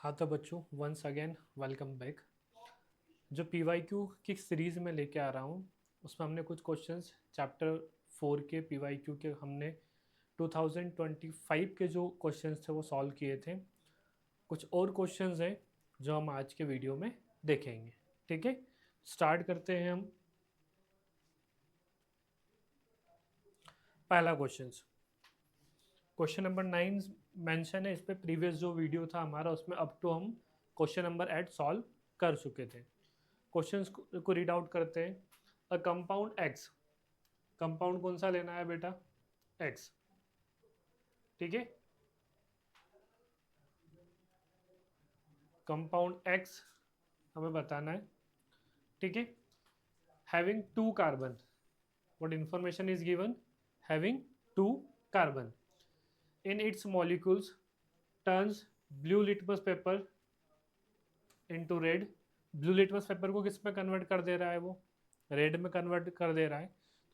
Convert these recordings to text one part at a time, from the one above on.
हाँ तो बच्चों, वंस अगेन वेलकम बैक। जो PYQ की सीरीज़ में लेके आ रहा हूँ उसमें हमने कुछ क्वेश्चंस चैप्टर 4 के PYQ के हमने 2025 के जो क्वेश्चंस थे वो सॉल्व किए थे। कुछ और क्वेश्चंस हैं जो हम आज के वीडियो में देखेंगे। ठीक है, स्टार्ट करते हैं हम। पहला क्वेश्चन नंबर 9 मेंशन है। इस पे प्रीवियस जो वीडियो था हमारा उसमें अप टू हम क्वेश्चन नंबर 8 सॉल्व कर चुके थे। क्वेश्चंस को रीड आउट करते हैं। अ कंपाउंड एक्स, कंपाउंड कौन सा लेना है बेटा? एक्स। ठीक है, कंपाउंड एक्स हमें बताना है। ठीक है, having two carbon, what information is given? Having two carbon in its molecules turns blue litmus paper into red. Blue litmus paper को किस में कन्वर्ट कर दे रहा है? वो रेड में कन्वर्ट कर दे रहा है।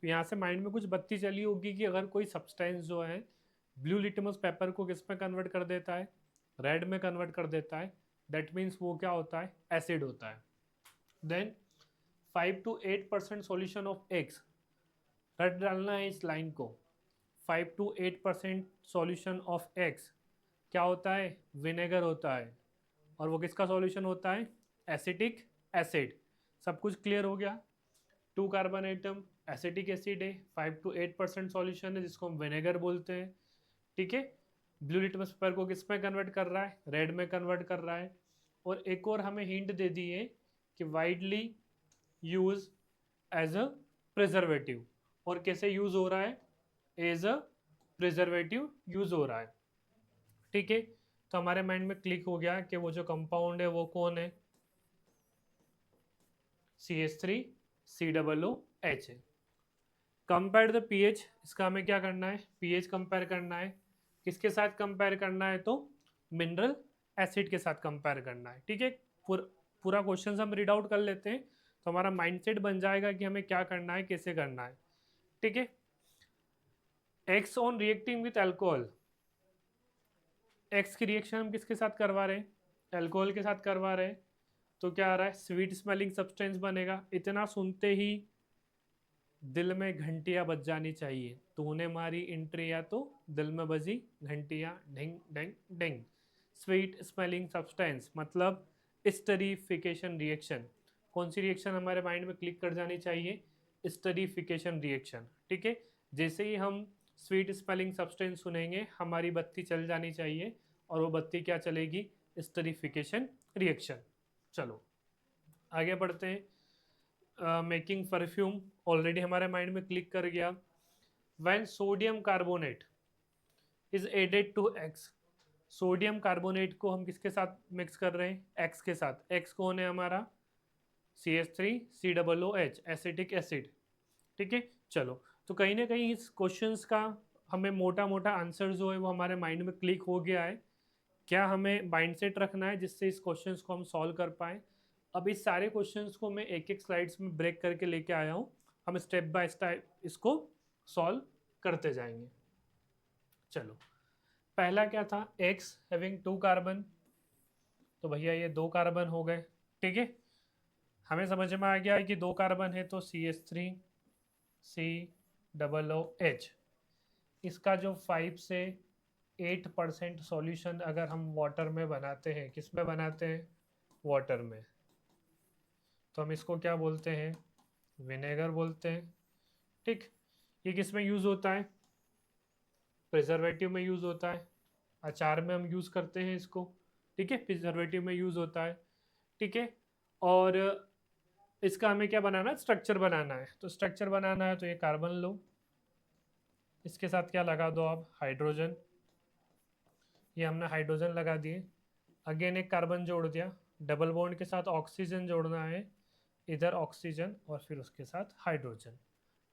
तो यहाँ से माइंड में कुछ बत्ती चली होगी कि अगर कोई सब्सटेंस जो है ब्लू लिटमस पेपर को किस में कन्वर्ट कर देता है? रेड में कन्वर्ट कर देता है। दैट मीन्स वो क्या होता है? एसिड होता है। Then 5 to 8% solution of X, रट डालना है इस लाइन को। 5 to 8% सॉल्यूशन ऑफ एक्स क्या होता है? विनेगर होता है। और वो किसका सॉल्यूशन होता है? Acetic acid. सब कुछ क्लियर हो गया। 2 कार्बन एटम, एसिटिक एसिड है, 5 to 8% सॉल्यूशन है जिसको हम विनेगर बोलते हैं। ठीक है, ब्लू लिटमस पेपर को किस में कन्वर्ट कर रहा है? रेड में कन्वर्ट कर रहा है। और एक और हमें हिंट दे दी है कि widely use as a preservative. और कैसे यूज हो रहा है? एज अ प्रिजर्वेटिव यूज हो रहा है। ठीक है, तो हमारे माइंड में क्लिक हो गया कि वो जो कंपाउंड है वो कौन है? CH3COOH है। कंपेयर द पीएच, इसका हमें क्या करना है? पीएच कंपेयर करना है। किसके साथ कंपेयर करना है? तो मिनरल एसिड के साथ कंपेयर करना है। ठीक है, पूरा क्वेश्चन हम रीड आउट कर लेते हैं तो हमारा माइंडसेट बन जाएगा कि हमें क्या करना है, कैसे करना है। ठीक है, x on reacting with alcohol, x की रिएक्शन हम किसके साथ करवा रहे हैं? अल्कोहल के साथ करवा रहे हैं। तो क्या आ रहा है? स्वीट स्मेलिंग सब्सटेंस बनेगा। इतना सुनते ही दिल में घंटियां बज जानी चाहिए। तूने मारी एंट्री या तो दिल में बजी घंटियां, Dhing Dhing Dhing. Sweet smelling substance मतलब स्टरीफिकेशन रिएक्शन। कौन सी रिएक्शन हमारे माइंड में क्लिक कर जानी चाहिए? Esterification reaction. ठीक है, जैसे ही हम स्वीट स्मेलिंग सब्सटेंस सुनेंगे हमारी बत्ती चल जानी चाहिए। और वो बत्ती क्या चलेगी? Esterification reaction. चलो आगे बढ़ते हैं। मेकिंग परफ्यूम ऑलरेडी हमारे माइंड में क्लिक कर गया। When sodium carbonate is added to X, sodium carbonate को हम किसके साथ मिक्स कर रहे हैं? एक्स के साथ। एक्स कौन है हमारा? CH3COOH, acetic acid. ठीक है, चलो तो कहीं ना कहीं इस क्वेश्चंस का हमें मोटा मोटा आंसर जो है वो हमारे माइंड में क्लिक हो गया है। क्या हमें माइंडसेट रखना है जिससे इस क्वेश्चंस को हम सॉल्व कर पाए? अब इस सारे क्वेश्चंस को मैं एक एक स्लाइड्स में ब्रेक करके लेके आया हूँ। हम स्टेप बाय स्टेप इसको सॉल्व करते जाएंगे। चलो, पहला क्या था? एक्स हैविंग 2 कार्बन, तो भैया ये 2 कार्बन हो गए। ठीक है, हमें समझ में आ गया है कि 2 कार्बन है तो CH3COOH। इसका जो 5 से 8% सॉल्यूशन अगर हम वाटर में बनाते हैं, किस में बनाते हैं? वाटर में, तो हम इसको क्या बोलते हैं? विनेगर बोलते हैं। ठीक, ये किस में यूज़ होता है? प्रिजर्वेटिव में यूज़ होता है। अचार में हम यूज़ करते हैं इसको। ठीक है, प्रिजर्वेटिव में यूज़ होता है। ठीक है, और इसका हमें क्या बनाना है? स्ट्रक्चर बनाना है। तो स्ट्रक्चर बनाना है तो ये कार्बन लो, इसके साथ क्या लगा दो आप? हाइड्रोजन। ये हमने हाइड्रोजन लगा दिए। अगेन एक कार्बन जोड़ दिया। डबल बॉन्ड के साथ ऑक्सीजन जोड़ना है, इधर ऑक्सीजन और फिर उसके साथ हाइड्रोजन।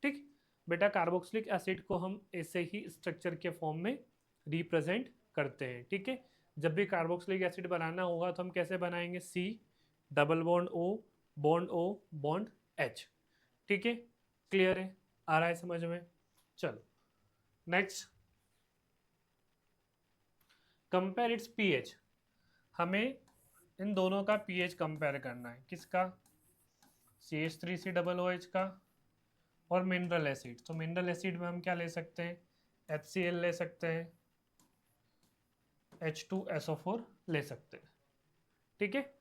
ठीक बेटा, कार्बोक्सिलिक एसिड को हम ऐसे ही स्ट्रक्चर के फॉर्म में रिप्रेजेंट करते हैं। ठीक है, जब भी कार्बोक्सिलिक एसिड बनाना होगा तो हम कैसे बनाएंगे? C double bond O bond O bond H। ठीक है, क्लियर है? आ रहा है समझ में? चलो नेक्स्ट, कंपेयर इट्स पीएच। हमें इन दोनों का पीएच कंपेयर करना है, किसका, CH3COOH का और मिनरल एसिड। तो मिनरल एसिड में हम क्या ले सकते हैं, HCl ले सकते हैं, H2SO4 ले सकते हैं, ठीक है।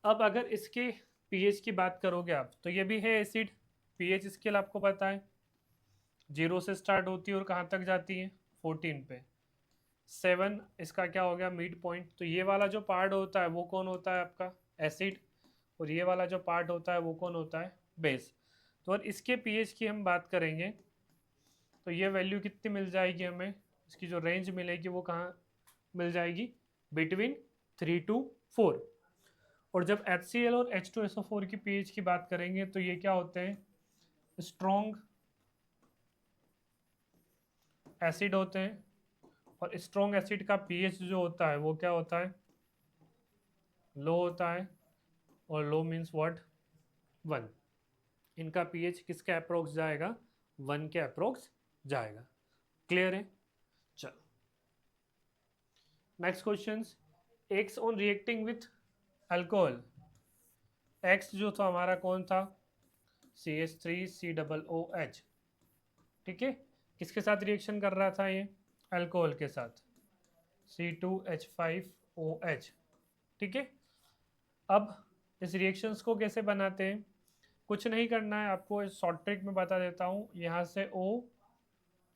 अब अगर इसके पीएच की बात करोगे आप, तो ये भी है एसिड, पीएच स्केल आपको पता है, 0 से स्टार्ट होती है और कहाँ तक जाती है, 14 पे। 7 इसका क्या हो गया, मिड पॉइंट। तो ये वाला जो पार्ट होता है वो कौन होता है आपका, एसिड, और ये वाला जो पार्ट होता है वो कौन होता है, बेस। तो और इसके पीएच की हम बात करेंगे तो ये वैल्यू कितनी मिल जाएगी हमें, इसकी जो रेंज मिलेगी वो कहाँ मिल जाएगी, बिटवीन 3 to 4। और जब HCl और H2SO4 की पीएच की बात करेंगे तो ये क्या होते हैं, स्ट्रॉन्ग एसिड होते हैं। और स्ट्रॉन्ग एसिड का पीएच जो होता है वो क्या होता है, लो होता है। और लो मीन्स व्हाट, 1। इनका पीएच किसके अप्रोक्स जाएगा, 1 के अप्रोक्स जाएगा। क्लियर है। चलो next question, x on reacting with alcohol. X जो था हमारा कौन था, CH3COOH, ठीक है। किसके साथ रिएक्शन कर रहा था ये, अल्कोहल के साथ, C2H5OH, ठीक है। अब इस रिएक्शंस को कैसे बनाते हैं, कुछ नहीं करना है आपको, इस शॉर्ट ट्रिक में बता देता हूँ। यहाँ से O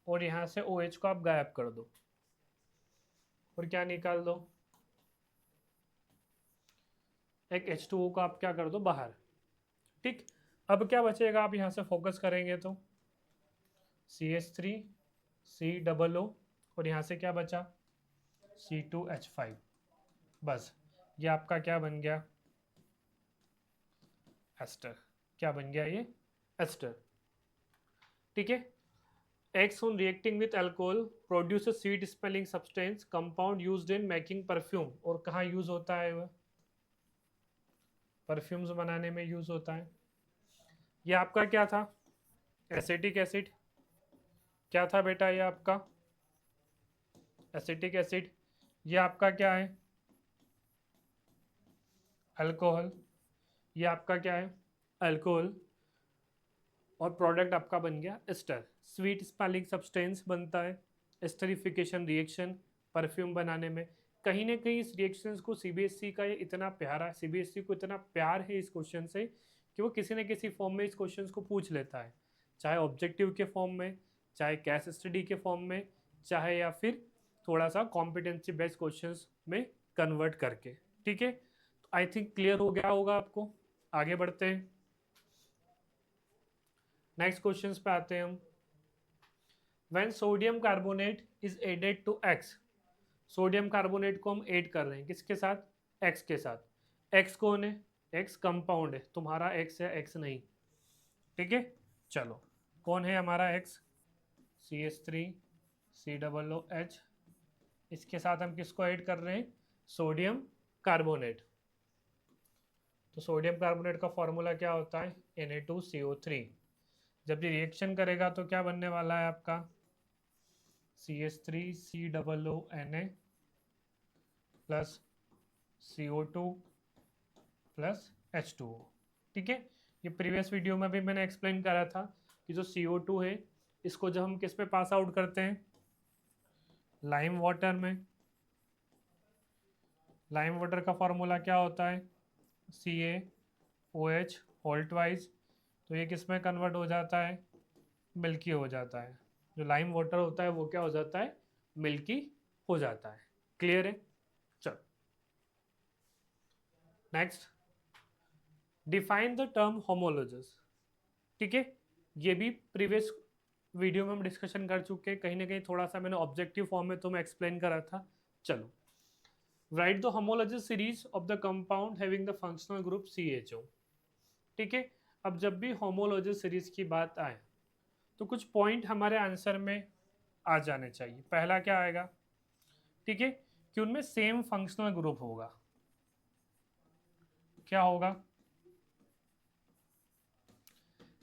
और यहाँ से OH को आप गायब कर दो और क्या निकाल दो, एक H2O को आप क्या कर दो बाहर, ठीक। अब क्या बचेगा, आप यहाँ से फोकस करेंगे तो CH3COO और यहाँ से क्या बचा, C2H5। बस ये आपका क्या बन गया, एस्टर। क्या बन गया ये, एस्टर, ठीक है। X on reacting with alcohol produces sweet smelling substance compound used in making perfume। और कहाँ यूज होता है वह, परफ्यूम्स बनाने में यूज होता है। ये आपका क्या था, एसिटिक एसिड। क्या था बेटा ये आपका, एसिटिक एसिड। ये आपका क्या है, अल्कोहल। ये आपका क्या है, अल्कोहल। और प्रोडक्ट आपका बन गया एस्टर। स्वीट स्मेलिंग सब्सटेंस बनता है, एस्टरिफिकेशन रिएक्शन परफ्यूम बनाने में। कहीं ना कहीं इस रिएक्शंस को सीबीएसई का ये इतना प्यारा, सीबीएसई को इतना प्यार है इस क्वेश्चन से कि वो किसी न किसी फॉर्म में इस क्वेश्चन को पूछ लेता है, चाहे ऑब्जेक्टिव के फॉर्म में, चाहे कैस स्टडी के फॉर्म में, चाहे या फिर थोड़ा सा कॉम्पिटेंसी बेस्ड क्वेश्चन में कन्वर्ट करके, ठीक है। तो आई थिंक क्लियर हो गया होगा आपको। आगे बढ़ते हैं, नेक्स्ट क्वेश्चन पे आते हैं हम। When sodium carbonate is added to X, sodium carbonate को हम ऐड कर रहे हैं किसके साथ, एक्स के साथ। एक्स कौन है, एक्स कंपाउंड है, तुम्हारा एक्स है, एक्स नहीं, ठीक है। चलो कौन है हमारा एक्स, CH3COOH। इसके साथ हम किसको ऐड कर रहे हैं, सोडियम कार्बोनेट। तो सोडियम कार्बोनेट का फॉर्मूला क्या होता है, Na2CO3। जब ये रिएक्शन करेगा तो क्या बनने वाला है आपका, CH3COONA plus CO2 plus H2O, ठीक है। ये प्रीवियस वीडियो में भी मैंने एक्सप्लेन करा था कि जो CO2 है इसको जब हम किस पे पास आउट करते हैं, लाइम वाटर में। लाइम वाटर का फॉर्मूला क्या होता है, CaOH होल ट्वाइस। तो ये किस में कन्वर्ट हो जाता है, मिल्की हो जाता है। जो लाइम वाटर होता है वो क्या हो जाता है, मिल्की हो जाता है। क्लियर है। चलो नेक्स्ट, डिफाइन द टर्म होमोलॉजस, ठीक है। ये भी प्रीवियस वीडियो में हम डिस्कशन कर चुके हैं, कहीं ना कहीं थोड़ा सा मैंने ऑब्जेक्टिव फॉर्म में तो मैं एक्सप्लेन करा था। चलो, right the homologous series of the compound having the functional group CHO, ठीक है। अब जब भी होमोलॉजस सीरीज की बात आए तो कुछ पॉइंट हमारे आंसर में आ जाने चाहिए। पहला क्या आएगा, ठीक है, कि उनमें सेम फंक्शनल ग्रुप होगा। क्या होगा,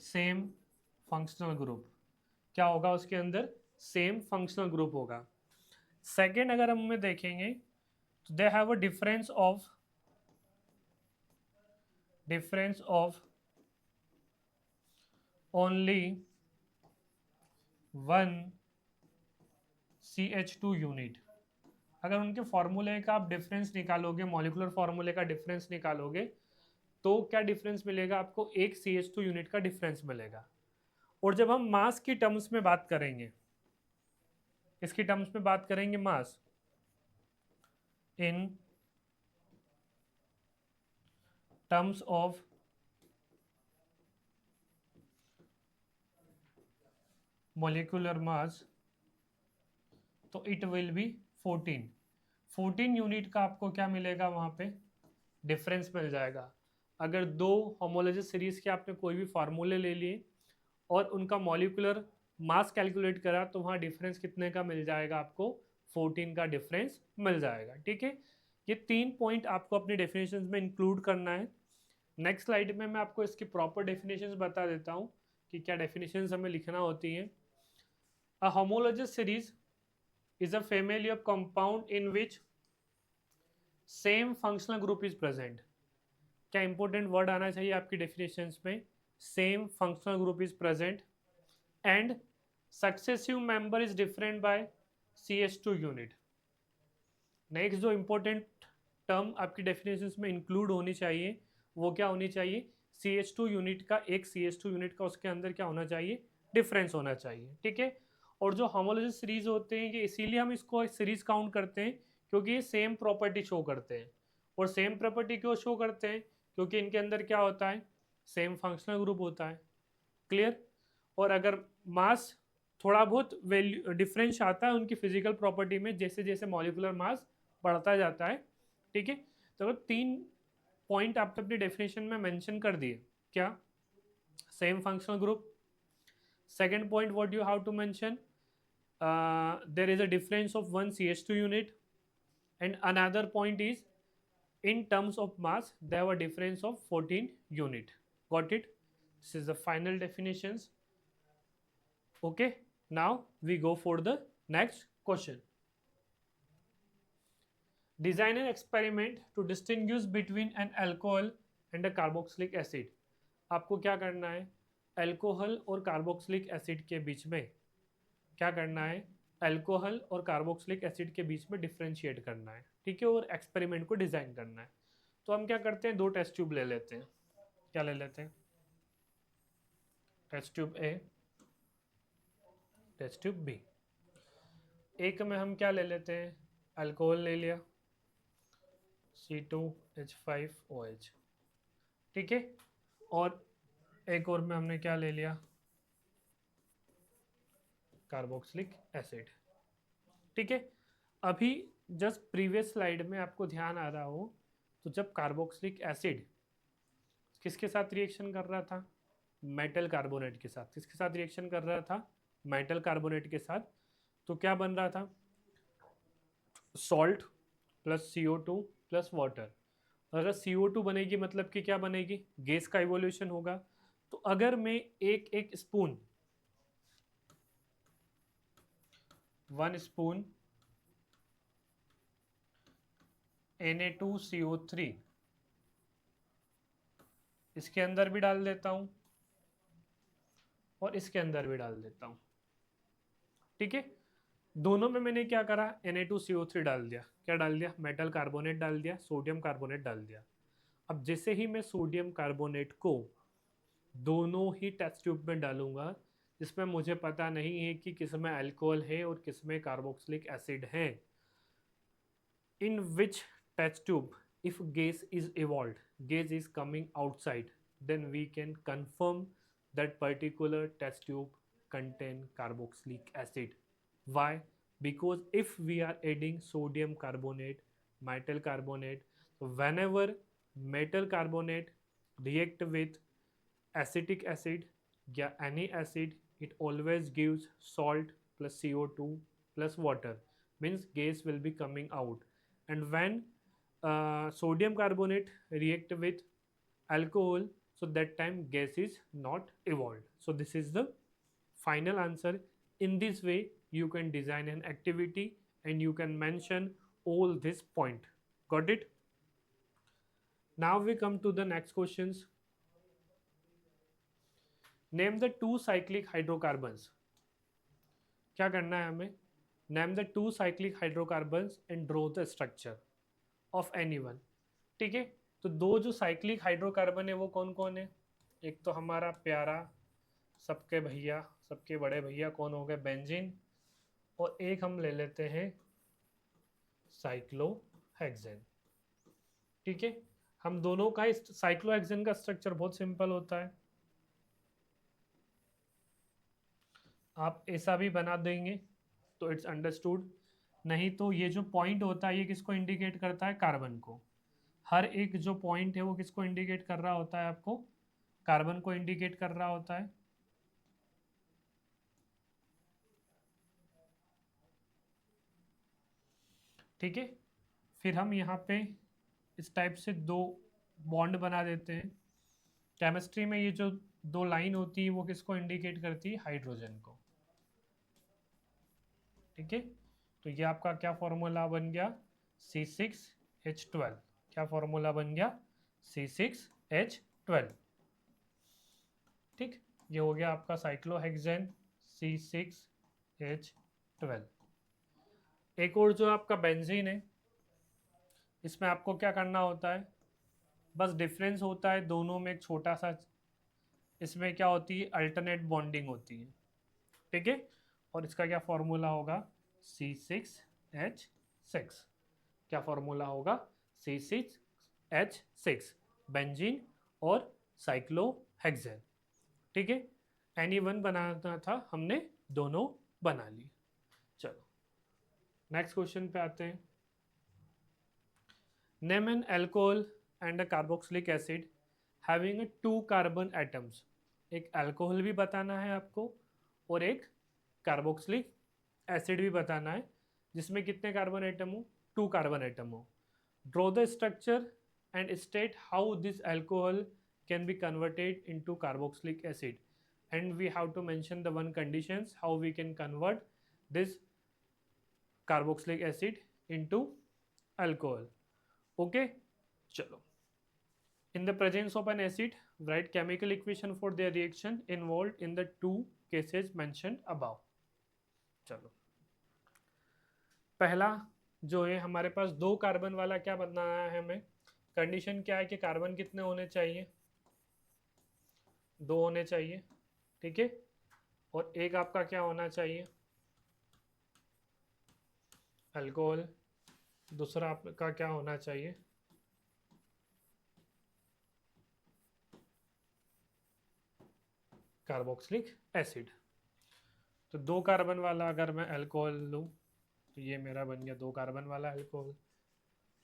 सेम फंक्शनल ग्रुप। क्या होगा उसके अंदर, सेम फंक्शनल ग्रुप होगा। सेकेंड अगर हम में देखेंगे तो they have a difference of difference of only one CH2 unit. अगर उनके फॉर्मूले का आप डिफरेंस निकालोगे, मॉलिकुलर फॉर्मूले का डिफरेंस निकालोगे, तो क्या डिफरेंस मिलेगा आपको? एक CH2 यूनिट का डिफरेंस मिलेगा। और जब हम मास की टर्म्स में बात करेंगे, इसकी टर्म्स में बात करेंगे, mass in terms of molecular mass, तो इट विल बी 14 यूनिट का आपको क्या मिलेगा वहां पे? डिफरेंस मिल जाएगा। अगर दो होमोलॉजिस सीरीज के आपने कोई भी फार्मूले ले लिए और उनका मॉलिक्यूलर मास कैलकुलेट करा, तो वहाँ डिफरेंस कितने का मिल जाएगा आपको? 14 का डिफरेंस मिल जाएगा। ठीक है, ये 3 पॉइंट आपको अपनी डेफिनेशंस में इंक्लूड करना है। नेक्स्ट स्लाइड में मैं आपको इसकी प्रॉपर डेफिनेशंस बता देता हूँ कि क्या डेफिनेशंस हमें लिखना होती हैं। अ homologous series is a family of compound in which same functional group is present। क्या इंपॉर्टेंट वर्ड आना चाहिए आपकी डेफिनेशंस में? Same functional group is present and successive member is different by CH2 unit. Next जो important term आपकी definitions में include होनी चाहिए, वो क्या होनी चाहिए? CH2 यूनिट का, एक CH2 यूनिट का उसके अंदर क्या होना चाहिए? डिफरेंस होना चाहिए। ठीक है, और जो होमोलॉजिस सीरीज होते हैं, ये इसीलिए हम इसको सीरीज काउंट करते हैं क्योंकि ये सेम प्रॉपर्टी शो करते हैं। और सेम प्रॉपर्टी क्यों शो करते हैं? क्योंकि इनके अंदर क्या होता है? सेम फंक्शनल ग्रुप होता है। क्लियर? और अगर मास थोड़ा बहुत वैल्यू डिफरेंस आता है उनकी फिजिकल प्रॉपर्टी में, जैसे जैसे मॉलिकुलर मास बढ़ता जाता है। ठीक है, तो अगर 3 पॉइंट आपने अपनी डेफिनेशन में मेंशन कर दिए, क्या? Same functional group. Second point what you have to mention, there is a difference of one CH2 unit, and another point is in terms of mass they have a difference of 14 unit। Got it? This is the final definitions। Okay, now we go for the next question। Design an experiment to distinguish between an alcohol and a carboxylic acid। आपको क्या करना है? Alcohol और carboxylic acid के बीच में क्या करना है? अल्कोहल और कार्बोक्सिलिक एसिड के बीच में डिफ्रेंशिएट करना है। ठीक है, और एक्सपेरिमेंट को डिजाइन करना है। तो हम क्या करते हैं? 2 टेस्ट ट्यूब ले लेते हैं। क्या ले लेते हैं? Test tube A, test tube B. एक में हम क्या ले लेते हैं? अल्कोहल ले लिया, C2H5OH। ठीक है, और एक और में हमने क्या ले लिया? Carboxylic acid. ठीक है, अभी जस्ट प्रीवियस स्लाइड में आपको ध्यान आ रहा हो, तो जब कार्बोक्सिलिक एसिड किसके साथ रिएक्शन कर रहा था? मेटल कार्बोनेट के साथ। किसके साथ रिएक्शन कर रहा था? मेटल कार्बोनेट के साथ। तो क्या बन रहा था? Salt plus CO2 plus water. अगर CO2 बनेगी मतलब कि क्या बनेगी? गैस का इवोल्यूशन होगा। तो अगर मैं एक एक स्पून, 1 स्पून Na2CO3 इसके अंदर भी डाल देता हूं और इसके अंदर भी डाल देता हूं। ठीक है, दोनों में मैंने क्या करा? Na2CO3 डाल दिया। क्या डाल दिया? मेटल कार्बोनेट डाल दिया, सोडियम कार्बोनेट डाल दिया। अब जैसे ही मैं सोडियम कार्बोनेट को दोनों ही टेस्ट ट्यूब में डालूंगा, जिसमें मुझे पता नहीं है कि किसमें अल्कोहल है और किसमें कार्बोक्सिलिक एसिड है, in which test tube if gas is evolved, gas is coming outside, then we can confirm that particular test tube contain carboxylic acid। Why? Because if we are adding sodium carbonate, metal carbonate, so whenever metal carbonate react with acetic acid या any acid, it always gives salt plus CO2 plus water, means gas will be coming out। And when sodium carbonate react with alcohol, so that time gas is not evolved। So this is the final answer। In this way you can design an activity and you can mention all this point। Got it? Now we come to the next questions. Name the two cyclic hydrocarbons. क्या करना है हमें? Name the two cyclic hydrocarbons and draw the structure of any one. ठीक है, तो दो जो cyclic hydrocarbon है वो कौन कौन है? एक तो हमारा प्यारा सबके भैया, सबके बड़े भैया कौन हो गए? बेंजीन. और एक हम ले लेते हैं साइक्लोहेक्सेन. ठीक है, हम दोनों का साइक्लोहेक्सेन का स्ट्रक्चर बहुत सिंपल होता है. आप ऐसा भी बना देंगे तो इट्स अंडरस्टूड. नहीं तो ये जो पॉइंट होता है ये किसको इंडिकेट करता है? कार्बन को. हर एक जो पॉइंट है वो किसको इंडिकेट कर रहा होता है? आपको कार्बन को इंडिकेट कर रहा होता है. ठीक है, फिर हम यहाँ पे इस टाइप से दो बॉन्ड बना देते हैं. केमिस्ट्री में ये जो दो लाइन होती है वो किसको इंडिकेट करती है? हाइड्रोजन को. ठीक है, तो ये आपका क्या फॉर्मूला बन गया? C6H12. क्या फॉर्मूला बन गया? C6H12. ठीक, ये हो गया आपका साइक्लोहेक्सेन C6H12. एक और जो आपका बेंजीन है, इसमें आपको क्या करना होता है? बस डिफरेंस होता है दोनों में एक छोटा सा. इसमें क्या होती है? अल्टरनेट बॉन्डिंग होती है. ठीक है, और इसका क्या फॉर्मूला होगा? C6H6. क्या फॉर्मूला होगा? C6H6. बेंजीन और साइक्लोहेक्सेन. ठीक है, एनी वन बनाना था, हमने दोनों बना ली. चलो नेक्स्ट क्वेश्चन पे आते हैं. Name N alcohol and a carboxylic acid having a 2 carbon atoms. एक अल्कोहल भी बताना है आपको और एक कार्बोक्सिलिक एसिड भी बताना है जिसमें कितने कार्बन एटम हो? 2 कार्बन एटम हो. Draw the structure and state how this alcohol can be converted into carboxylic acid, and we have to mention the one conditions how we can convert this carboxylic acid into alcohol. Okay, chalo. In the presence of an acid, write chemical equation for the reaction involved in the two cases mentioned above. चलो, पहला जो है हमारे पास 2 carbon वाला क्या बनाना है हमें? Condition क्या है कि कार्बन कितने होने चाहिए? 2 होने चाहिए. ठीक है, और एक आपका क्या होना चाहिए? अल्कोहल. दूसरा आपका क्या होना चाहिए? Carboxylic acid. तो 2 कार्बन वाला अगर मैं अल्कोहल लूँ तो ये मेरा बन गया 2 कार्बन वाला अल्कोहल.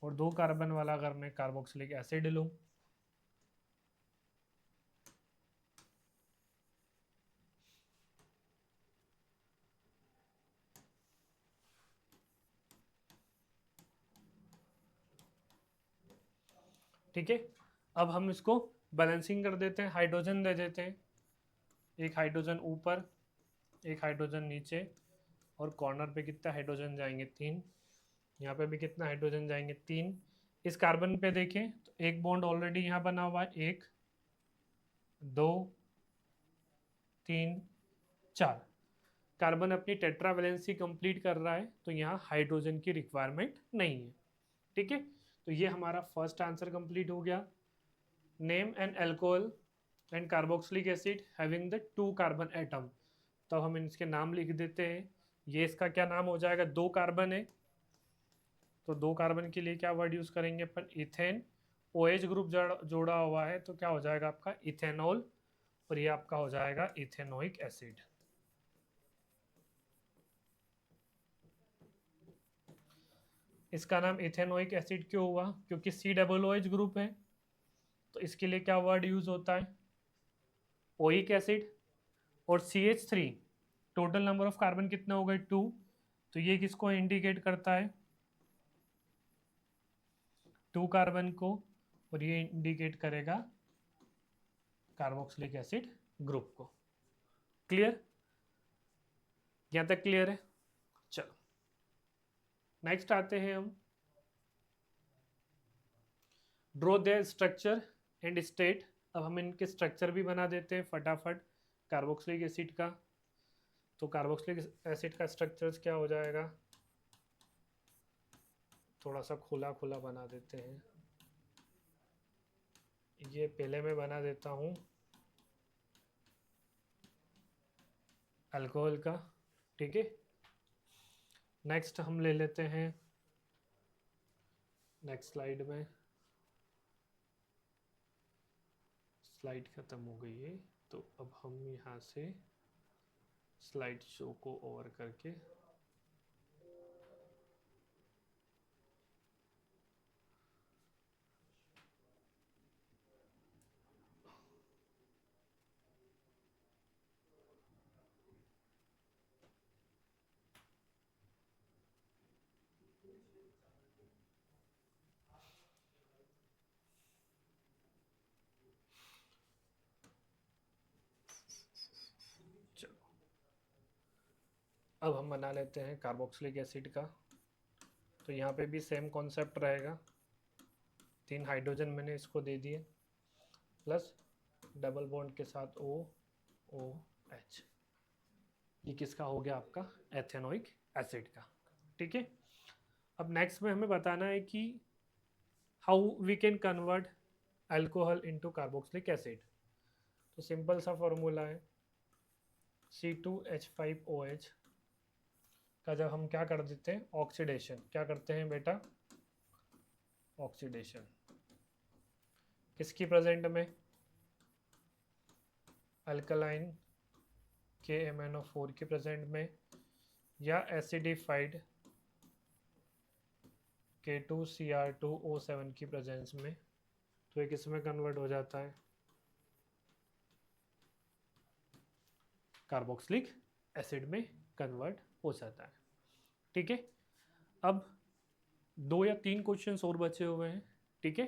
और 2 कार्बन वाला अगर मैं कार्बोक्सिलिक एसिड लूँ ठीक है, अब हम इसको बैलेंसिंग कर देते हैं. हाइड्रोजन दे देते हैं, एक हाइड्रोजन ऊपर, एक हाइड्रोजन नीचे, और कॉर्नर पे कितना हाइड्रोजन जाएंगे? 3. यहाँ पे भी कितना हाइड्रोजन जाएंगे? 3. इस कार्बन पे देखें तो एक बॉन्ड ऑलरेडी यहाँ बना हुआ है, 1 2 3 4. कार्बन अपनी टेट्रावैलेंसी कंप्लीट कर रहा है तो यहाँ हाइड्रोजन की रिक्वायरमेंट नहीं है. ठीक है, तो ये हमारा फर्स्ट आंसर कंप्लीट हो गया. Name an alcohol and carboxylic acid having the 2 carbon atom. तो हम इसके नाम लिख देते हैं. ये इसका क्या नाम हो जाएगा? 2 कार्बन है तो 2 कार्बन के लिए क्या वर्ड यूज करेंगे अपन? इथेन. OH ग्रुप जोड़ा हुआ है तो क्या हो जाएगा आपका? इथेनॉल. और ये आपका हो जाएगा इथेनोइक एसिड. इसका नाम इथेनोइक एसिड क्यों हुआ? क्योंकि COOH ग्रुप है तो इसके लिए क्या वर्ड यूज होता है? Oic acid. और CH3, total number of carbon कितने हो गए? 2. तो ये किसको इंडिकेट करता है? 2 कार्बन को. और ये इंडिकेट करेगा कार्बोक्सिलिक एसिड ग्रुप को. क्लियर? यहाँ तक क्लियर है? चलो नेक्स्ट आते हैं हम. Draw the structure and state. अब हम इनके स्ट्रक्चर भी बना देते हैं फटाफट कार्बोक्सिलिक एसिड का। तो कार्बोक्सिलिक एसिड का स्ट्रक्चर्स क्या हो जाएगा, थोड़ा सा खुला खुला बना देते हैं। ये पहले मैं बना देता हूँ अल्कोहल का, ठीक है। नेक्स्ट हम ले लेते हैं, नेक्स्ट स्लाइड में, स्लाइड ख़त्म हो गई है तो अब हम यहाँ से स्लाइड शो को ओवर करके अब हम बना लेते हैं कार्बोक्सिलिक एसिड का। तो यहाँ पे भी सेम कॉन्सेप्ट रहेगा, 3 हाइड्रोजन मैंने इसको दे दिए, प्लस डबल बॉन्ड के साथ OOH। ये किसका हो गया, आपका एथेनोइक एसिड का, ठीक है। अब नेक्स्ट में हमें बताना है कि how we can convert alcohol into carboxylic acid. तो सिंपल सा फॉर्मूला है, C2H5OH का जब हम क्या कर देते हैं, ऑक्सीडेशन, क्या करते हैं बेटा, ऑक्सीडेशन किसकी प्रेजेंट में, अल्कलाइन KMnO4 के प्रेजेंट में, या एसिडिफाइड K2Cr2O7 की प्रेजेंस में। तो ये किस में कन्वर्ट हो जाता है, कार्बोक्सिलिक एसिड में कन्वर्ट हो जाता है, ठीक है। अब 2 या 3 क्वेश्चंस और बचे हुए हैं, ठीक है,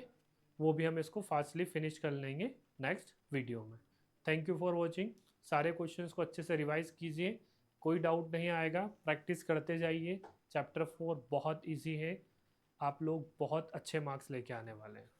वो भी हम इसको फास्टली फिनिश कर लेंगे नेक्स्ट वीडियो में। Thank you for watching. सारे क्वेश्चंस को अच्छे से रिवाइज कीजिए, कोई डाउट नहीं आएगा, प्रैक्टिस करते जाइए। चैप्टर 4 बहुत इजी है, आप लोग बहुत अच्छे मार्क्स लेके आने वाले हैं।